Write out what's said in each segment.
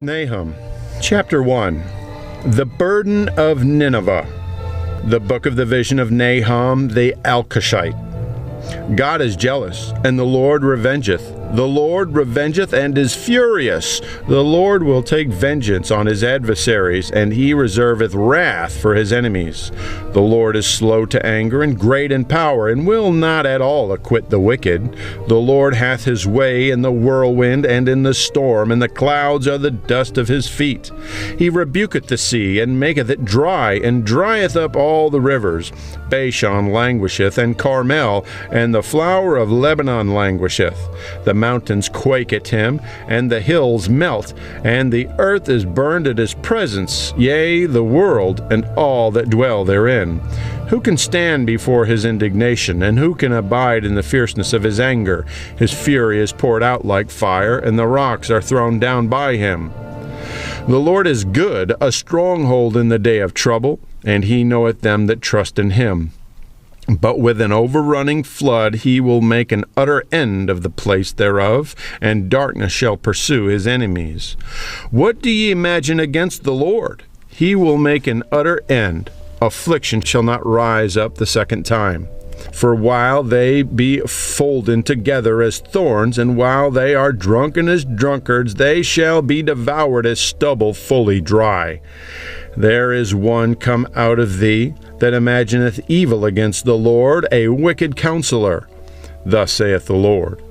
Nahum, chapter 1. The burden of Nineveh. The book of the vision of Nahum the Elkoshite. God is jealous, and the Lord revengeth. The Lord revengeth and is furious. The Lord will take vengeance on his adversaries, and he reserveth wrath for his enemies. The Lord is slow to anger and great in power, and will not at all acquit the wicked. The Lord hath his way in the whirlwind and in the storm, and the clouds are the dust of his feet. He rebuketh the sea, and maketh it dry, and drieth up all the rivers. Bashan languisheth, and Carmel, and the flower of Lebanon languisheth. The mountains quake at him, and the hills melt, and the earth is burned at his presence, yea, the world, and all that dwell therein. Who can stand before his indignation, and who can abide in the fierceness of his anger? His fury is poured out like fire, and the rocks are thrown down by him. The Lord is good, a stronghold in the day of trouble, and he knoweth them that trust in him. But with an overrunning flood he will make an utter end of the place thereof, and darkness shall pursue his enemies. What do ye imagine against the Lord? He will make an utter end. Affliction shall not rise up the second time. For while they be folden together as thorns, and while they are drunken as drunkards, they shall be devoured as stubble fully dry. There is one come out of thee that imagineth evil against the Lord, a wicked counsellor. Thus saith the Lord,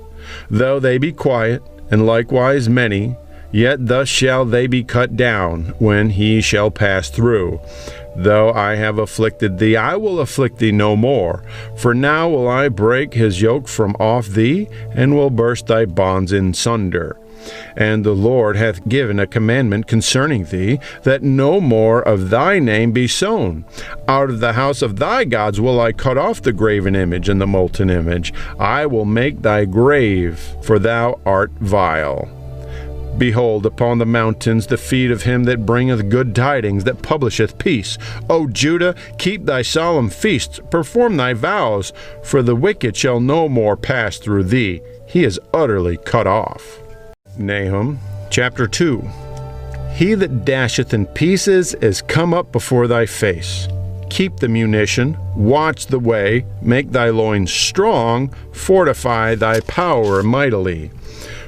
though they be quiet, and likewise many, yet thus shall they be cut down, when he shall pass through. Though I have afflicted thee, I will afflict thee no more. For now will I break his yoke from off thee, and will burst thy bonds in sunder. And the Lord hath given a commandment concerning thee, that no more of thy name be sown. Out of the house of thy gods will I cut off the graven image and the molten image. I will make thy grave, for thou art vile. Behold, upon the mountains the feet of him that bringeth good tidings, that publisheth peace. O Judah, keep thy solemn feasts, perform thy vows, for the wicked shall no more pass through thee. He is utterly cut off. Nahum, chapter 2. He that dasheth in pieces is come up before thy face. Keep the munition, watch the way, make thy loins strong, fortify thy power mightily.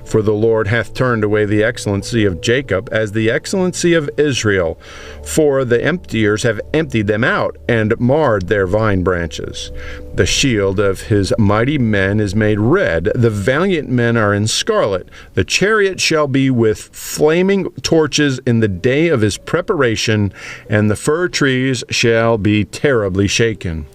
For the Lord hath turned away the excellency of Jacob as the excellency of Israel. For the emptiers have emptied them out, and marred their vine branches. The shield of his mighty men is made red, the valiant men are in scarlet. The chariot shall be with flaming torches in the day of his preparation, and the fir trees shall be terribly shaken.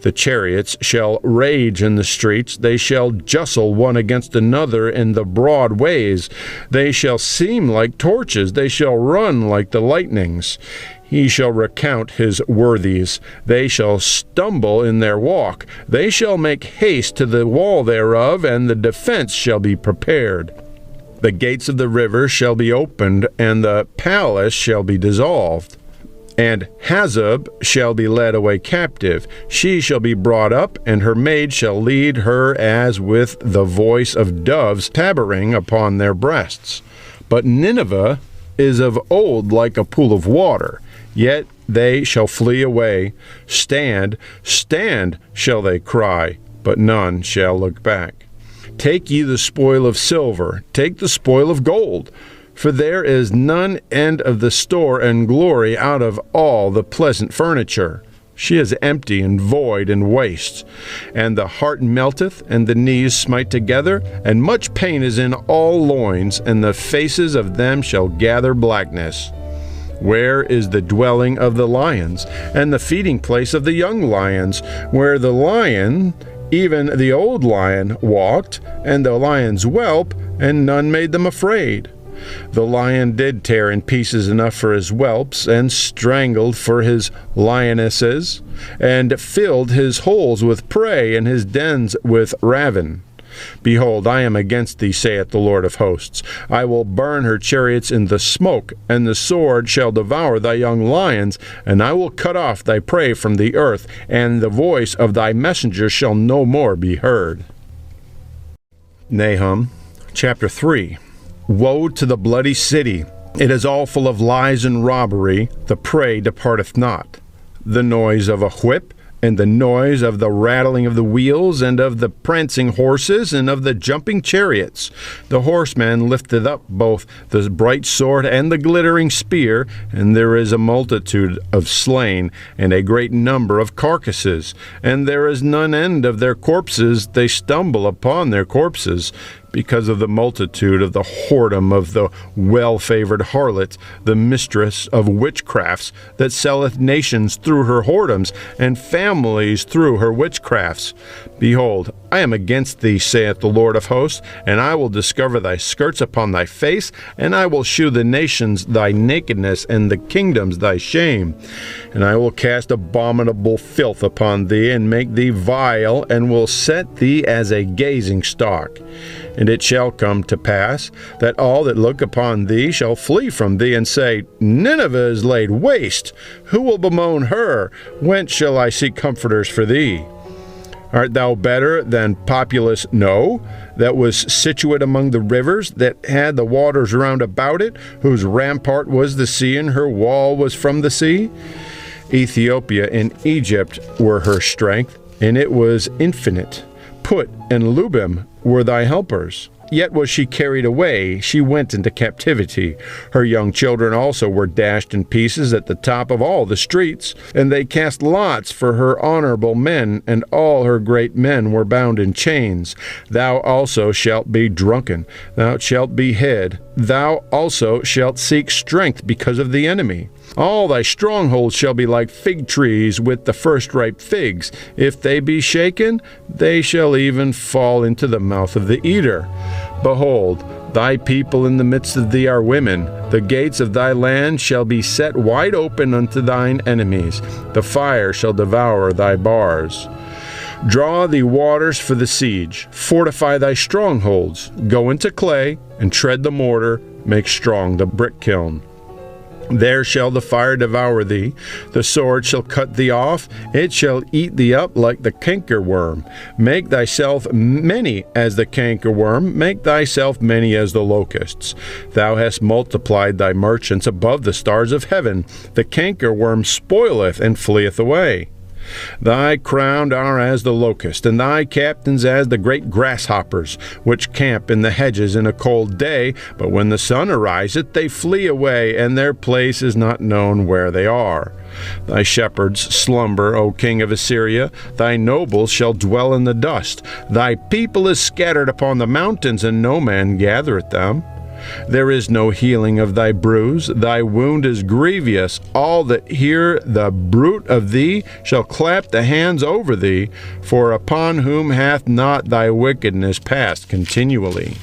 The chariots shall rage in the streets, they shall justle one against another in the broad ways. They shall seem like torches, they shall run like the lightnings. He shall recount his worthies, they shall stumble in their walk. They shall make haste to the wall thereof, and the defense shall be prepared. The gates of the river shall be opened, and the palace shall be dissolved. And Hazub shall be led away captive. She shall be brought up, and her maid shall lead her as with the voice of doves tabering upon their breasts. But Nineveh is of old like a pool of water, yet they shall flee away. Stand, stand, shall they cry, but none shall look back. Take ye the spoil of silver, take the spoil of gold. For there is none end of the store and glory out of all the pleasant furniture. She is empty and void and waste. And the heart melteth, and the knees smite together, and much pain is in all loins, and the faces of them shall gather blackness. Where is the dwelling of the lions, and the feeding place of the young lions, where the lion, even the old lion, walked, and the lion's whelp, and none made them afraid? The lion did tear in pieces enough for his whelps, and strangled for his lionesses, and filled his holes with prey, and his dens with ravin. Behold, I am against thee, saith the Lord of hosts. I will burn her chariots in the smoke, and the sword shall devour thy young lions, and I will cut off thy prey from the earth, and the voice of thy messenger shall no more be heard. Nahum, chapter 3. Woe to the bloody city, It is all full of lies and robbery, the prey departeth not. The noise of a whip, and the noise of the rattling of the wheels, and of the prancing horses, and of the jumping chariots. The horseman lifteth up both the bright sword and the glittering spear, and there is a multitude of slain, and a great number of carcasses, and there is none end of their corpses. They stumble upon their corpses, because of the multitude of the whoredom of the well-favored harlot, the mistress of witchcrafts, that selleth nations through her whoredoms, and families through her witchcrafts. Behold, I am against thee, saith the Lord of hosts, and I will discover thy skirts upon thy face, and I will shew the nations thy nakedness, and the kingdoms thy shame. And I will cast abominable filth upon thee, and make thee vile, and will set thee as a gazing stock. And it shall come to pass that all that look upon thee shall flee from thee, and say, Nineveh is laid waste. Who will bemoan her? Whence shall I seek comforters for thee? Art thou better than populous No, that was situate among the rivers, that had the waters round about it, whose rampart was the sea, and her wall was from the sea? Ethiopia and Egypt were her strength, and it was infinite. Put and Lubim were thy helpers. Yet was she carried away, she went into captivity. Her young children also were dashed in pieces at the top of all the streets, and they cast lots for her honorable men, and all her great men were bound in chains. Thou also shalt be drunken, thou shalt be hid, thou also shalt seek strength because of the enemy. All thy strongholds shall be like fig trees with the first ripe figs. If they be shaken, they shall even fall into the mouth of the eater. Behold, thy people in the midst of thee are women. The gates of thy land shall be set wide open unto thine enemies. The fire shall devour thy bars. Draw thee waters for the siege. Fortify thy strongholds. Go into clay, and tread the mortar. Make strong the brick kiln. There shall the fire devour thee, the sword shall cut thee off, it shall eat thee up like the cankerworm. Make thyself many as the cankerworm, make thyself many as the locusts. Thou hast multiplied thy merchants above the stars of heaven, the cankerworm spoileth and fleeth away. Thy crown are as the locust, and thy captains as the great grasshoppers, which camp in the hedges in a cold day, but when the sun ariseth, they flee away, and their place is not known where they are. Thy shepherds slumber, O king of Assyria, thy nobles shall dwell in the dust. Thy people is scattered upon the mountains, and no man gathereth them. There is no healing of thy bruise, thy wound is grievous. All that hear the bruit of thee shall clap the hands over thee, for upon whom hath not thy wickedness passed continually?